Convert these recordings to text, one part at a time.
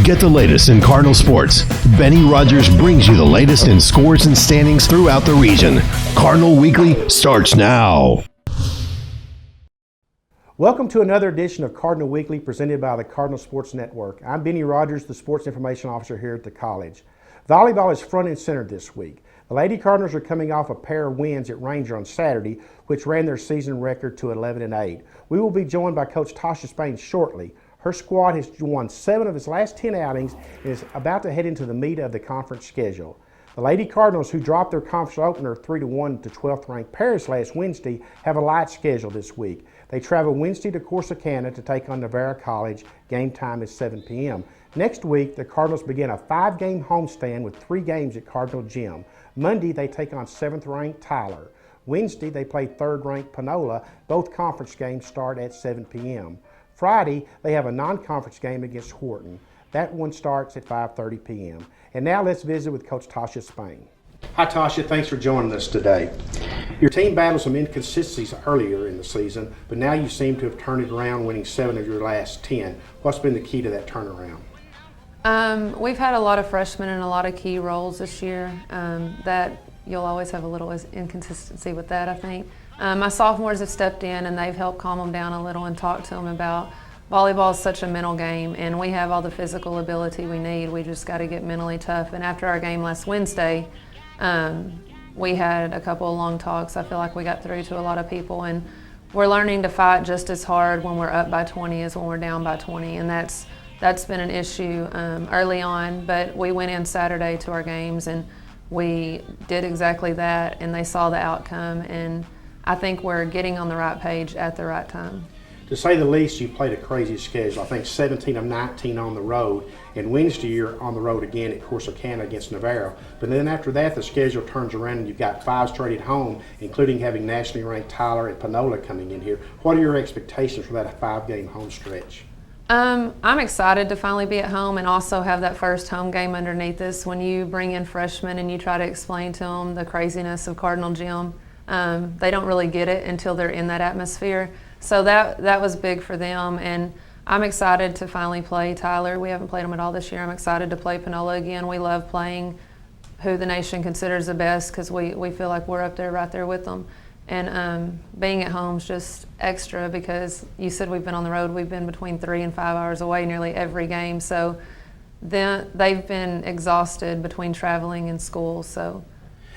Get the latest in Cardinal sports. Benny Rogers brings you the latest in scores and standings throughout the region. Cardinal Weekly starts now. Welcome to another edition of Cardinal Weekly presented by the Cardinal Sports Network. I'm Benny Rogers, the Sports Information Officer here at the college. Volleyball is front and center this week. The Lady Cardinals are coming off a pair of wins at Ranger on Saturday, which ran their season record to 11-8. We will be joined by Coach Tasha Spain shortly. Her squad has won 7 of its last 10 outings and is about to head into the meat of the conference schedule. The Lady Cardinals, who dropped their conference opener 3-1 to 12th-ranked Paris last Wednesday, have a light schedule this week. They travel Wednesday to Corsicana to take on Navarro College. Game time is 7 p.m. Next week, the Cardinals begin a 5-game homestand with 3 games at Cardinal Gym. Monday, they take on 7th-ranked Tyler. Wednesday, they play 3rd-ranked Panola. Both conference games start at 7 p.m. Friday, they have a non-conference game against Horton. That one starts at 5:30 p.m. And now let's visit with Coach Tasha Spain. Hi, Tasha. Thanks for joining us today. Your team battled some inconsistencies earlier in the season, but now you seem to have turned it around, winning 7 of your last 10. What's been the key to that turnaround? We've had a lot of freshmen in a lot of key roles this year. That you'll always have a little inconsistency with that, I think. My sophomores have stepped in and they've helped calm them down a little and talk to them about volleyball is such a mental game and we have all the physical ability we need. We just got to get mentally tough. And after our game last Wednesday, we had a couple of long talks. I feel like we got through to a lot of people, and we're learning to fight just as hard when we're up by 20 as when we're down by 20, and that's been an issue early on, but we went in Saturday to our games and we did exactly that, and they saw the outcome, and I think we're getting on the right page at the right time. To say the least, you played a crazy schedule. I think 17 of 19 on the road, and Wednesday you're on the road again at Corsicana against Navarro. But then after that, the schedule turns around and you've got 5 straight at home, including having nationally ranked Tyler and Panola coming in here. What are your expectations for that 5-game home stretch? I'm excited to finally be at home and also have that first home game underneath us. When you bring in freshmen and you try to explain to them the craziness of Cardinal Gym, they don't really get it until they're in that atmosphere. So that was big for them, and I'm excited to finally play Tyler. We haven't played them at all this year. I'm excited to play Panola again. We love playing who the nation considers the best because we feel like we're up there, right there with them. And being at home is just extra because you said we've been on the road. We've been between 3 and 5 hours away nearly every game. So then they've been exhausted between traveling and school. So.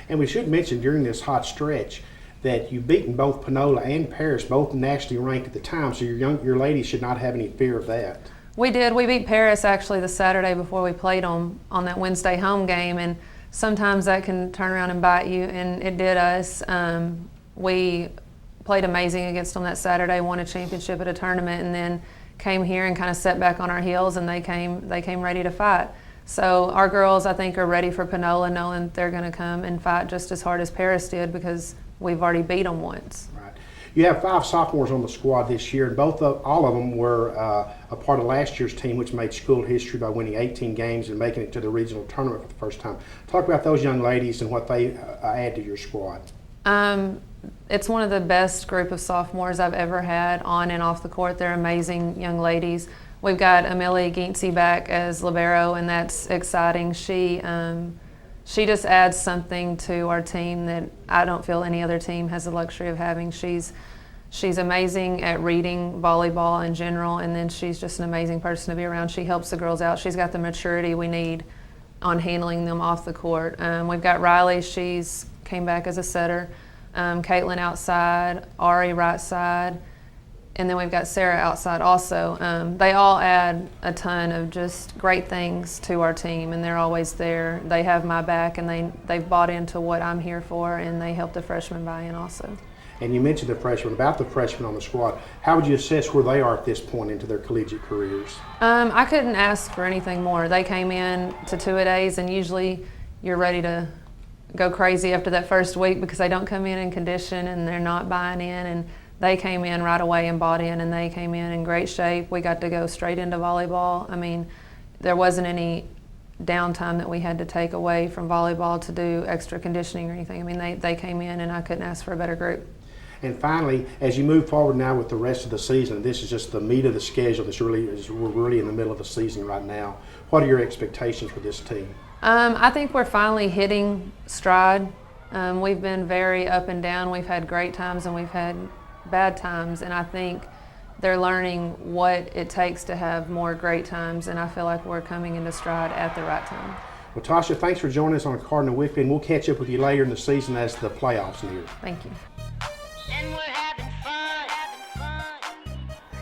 And we should mention during this hot stretch that you've beaten both Panola and Paris, both nationally ranked at the time, so your ladies should not have any fear of that. We did. We beat Paris actually the Saturday before we played them on that Wednesday home game, and sometimes that can turn around and bite you, and it did us. We played amazing against them that Saturday, won a championship at a tournament, and then came here and kind of set back on our heels, and they came ready to fight. So our girls, I think, are ready for Panola, knowing they're going to come and fight just as hard as Paris did because we've already beat them once. Right. You have 5 sophomores on the squad this year, and all of them were a part of last year's team, which made school history by winning 18 games and making it to the regional tournament for the first time. Talk about those young ladies and what they add to your squad. It's one of the best group of sophomores I've ever had on and off the court. They're amazing young ladies. We've got Amelie Gintzey back as libero, and that's exciting. She just adds something to our team that I don't feel any other team has the luxury of having. She's amazing at reading volleyball in general, and then she's just an amazing person to be around. She helps the girls out. She's got the maturity we need on handling them off the court. We've got Riley. She's came back as a setter. Caitlin outside, Ari right side, and then we've got Sarah outside also. They all add a ton of just great things to our team, and they're always there. They have my back, and they've bought into what I'm here for, and they help the freshmen buy in also. And you mentioned the freshmen. About the freshmen on the squad, how would you assess where they are at this point into their collegiate careers? I couldn't ask for anything more. They came in to 2-a-days, and usually you're ready to go crazy after that first week because they don't come in condition and they're not buying in, and they came in right away and bought in, and they came in great shape. We got to go straight into volleyball. I mean, there wasn't any downtime that we had to take away from volleyball to do extra conditioning or anything. I mean, they came in, and I couldn't ask for a better group. And finally, as you move forward now with the rest of the season, this is just the meat of the schedule. We're really in the middle of the season right now. What are your expectations for this team? I think we're finally hitting stride. We've been very up and down. We've had great times and we've had bad times, and I think they're learning what it takes to have more great times, and I feel like we're coming into stride at the right time. Well, Tasha, thanks for joining us on Cardinal Weekly, and we'll catch up with you later in the season as the playoffs near. Thank you. And we're having fun.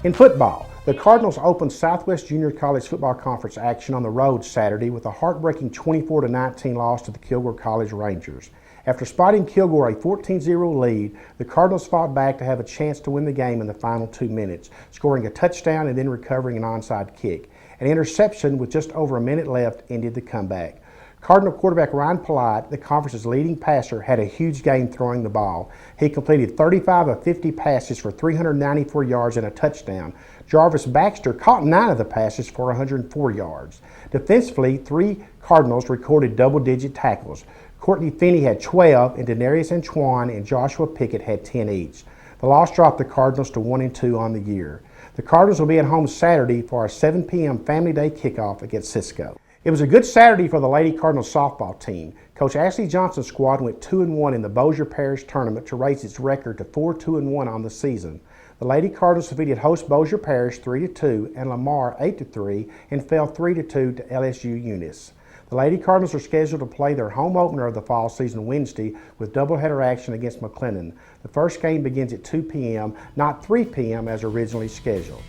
In football, the Cardinals opened Southwest Junior College Football Conference action on the road Saturday with a heartbreaking 24-19 loss to the Kilgore College Rangers. After spotting Kilgore a 14-0 lead, the Cardinals fought back to have a chance to win the game in the final 2 minutes, scoring a touchdown and then recovering an onside kick. An interception with just over a minute left ended the comeback. Cardinal quarterback Ryan Polite, the conference's leading passer, had a huge game throwing the ball. He completed 35 of 50 passes for 394 yards and a touchdown. Jarvis Baxter caught 9 of the passes for 104 yards. Defensively, 3 Cardinals recorded double-digit tackles. Courtney Finney had 12, and Denarius Antoine and Joshua Pickett had 10 each. The loss dropped the Cardinals to 1-2 on the year. The Cardinals will be at home Saturday for a 7 p.m. Family Day kickoff against Cisco. It was a good Saturday for the Lady Cardinals softball team. Coach Ashley Johnson's squad went 2-1 in the Bossier Parish tournament to raise its record to 4-2-1 on the season. The Lady Cardinals defeated host Bossier Parish 3-2 and Lamar 8-3 and fell 3-2 to LSU Eunice. The Lady Cardinals are scheduled to play their home opener of the fall season Wednesday with doubleheader action against McLennan. The first game begins at 2 p.m., not 3 p.m. as originally scheduled.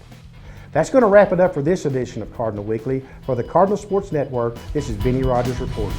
That's going to wrap it up for this edition of Cardinal Weekly. For the Cardinal Sports Network, this is Benny Rogers reporting.